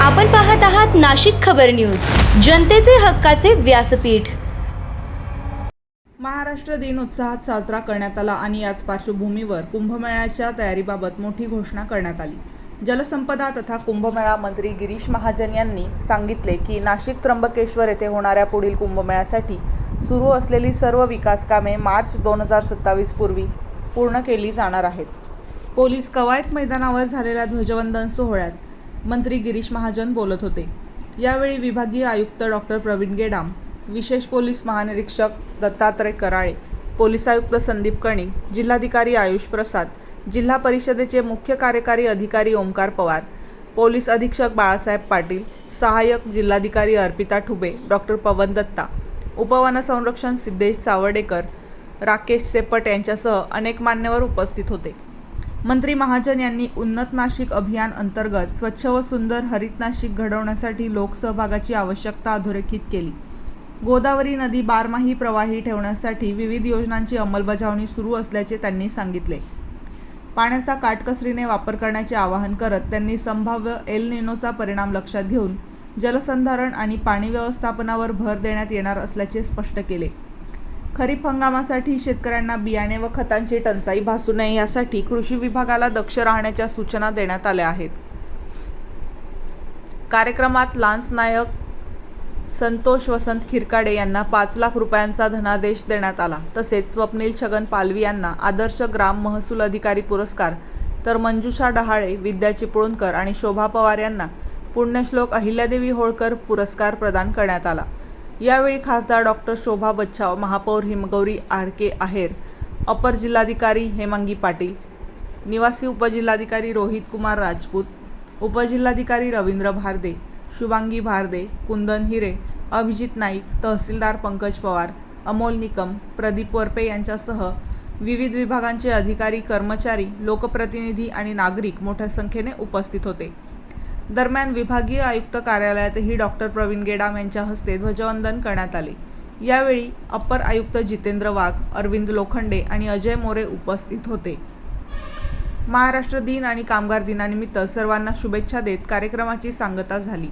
आपण पाहत आहात नाशिक खबर न्यूज, जनतेचे हक्काचे व्यासपीठ। महाराष्ट्र दिन उत्साहात साजरा करण्यात आला आणि याच पार्श्वभूमीवर कुंभमेळ्याच्या तयारीबाबत मोठी घोषणा करण्यात आली। जलसंपदा तथा कुंभमेळा मंत्री गिरीश महाजन यांनी सांगितले की नाशिक त्र्यंबकेश्वर येथे होणाऱ्या पुढील कुंभमेळ्यासाठी सुरू असलेली सर्व विकास कामे मार्च 2027 पूर्वी पूर्ण केली जाणार आहेत। पोलीस कवायत मैदानावर झालेल्या ध्वजवंदन सोहळ्यात मंत्री गिरीश महाजन बोलत होते। यावेळी विभागीय आयुक्त डॉक्टर प्रवीण गेडाम, विशेष पोलीस महानिरीक्षक दत्तात्रय कराळे, पोलीस आयुक्त संदीप कणिक, जिल्हाधिकारी आयुष प्रसाद, जिल्हा परिषदेचे मुख्य कार्यकारी अधिकारी ओमकार पवार, पोलीस अधीक्षक बाळासाहेब पाटील, सहाय्यक जिल्हाधिकारी अर्पिता ठुबे, डॉक्टर पवन दत्ता, उपवनसंरक्षक सिद्धेश सावर्डेकर, राकेश सेपट यांच्यासह अनेक मान्यवर उपस्थित होते। मंत्री महाजन यांनी उन्नत नाशिक अभियान अंतर्गत स्वच्छ व सुंदर हरित नाशिक घडवण्यासाठी लोकसहभागाची आवश्यकता अधोरेखित केली। गोदावरी नदी बारमाही प्रवाही ठेवण्यासाठी विविध योजनांची अंमलबजावणी सुरू असल्याचे त्यांनी सांगितले। पाण्याचा काटकसरीने वापर करण्याचे आवाहन करत त्यांनी संभाव्य एल निनोचा परिणाम लक्षात घेऊन जलसंधारण आणि पाणी व्यवस्थापनावर भर देण्यात येणार असल्याचे स्पष्ट केले। खरीप हंगामासाठी शेतकऱ्यांना बियाणे व खतांची टंचाई भासू नये यासाठी कृषी विभागाला दक्ष राहण्याच्या सूचना देण्यात आल्या आहेत। कार्यक्रमात लान्स नायक संतोष वसंत खिरकाडे यांना 5 लाख रुपयांचा धनादेश देण्यात आला। तसेच स्वप्नील छगन पालवी यांना आदर्श ग्राम महसूल अधिकारी पुरस्कार, तर मंजुषा डहाळे, विद्या चिपळूणकर आणि शोभा पवार यांना पुण्यश्लोक अहिल्यादेवी होळकर पुरस्कार प्रदान करण्यात आला। यावेळी खासदार डॉक्टर शोभा बच्छाव, महापौर हिमगौरी आडके आहेर, अपर जिल्हाधिकारी हेमांगी पाटील, निवासी उपजिल्हाधिकारी रोहित कुमार राजपूत, उपजिल्हाधिकारी रवींद्र भारदे, शुभांगी भारदे, कुंदन हिरे, अभिजित नाईक, तहसीलदार पंकज पवार, अमोल निकम, प्रदीप वरपे यांच्यासह विविध विभागांचे अधिकारी, कर्मचारी, लोकप्रतिनिधी आणि नागरिक मोठ्या संख्येने उपस्थित होते। दरम्यान विभागीय आयुक्त कार्यालयातही डॉक्टर प्रवीण गेडाम यांच्या हस्ते ध्वजवंदन करण्यात आले। यावेळी अपर आयुक्त जितेंद्र वाघ, अरविंद लोखंडे आणि अजय मोरे उपस्थित होते। महाराष्ट्र दिन आणि कामगार दिनानिमित्त सर्वांना शुभेच्छा देत कार्यक्रमाची सांगता झाली।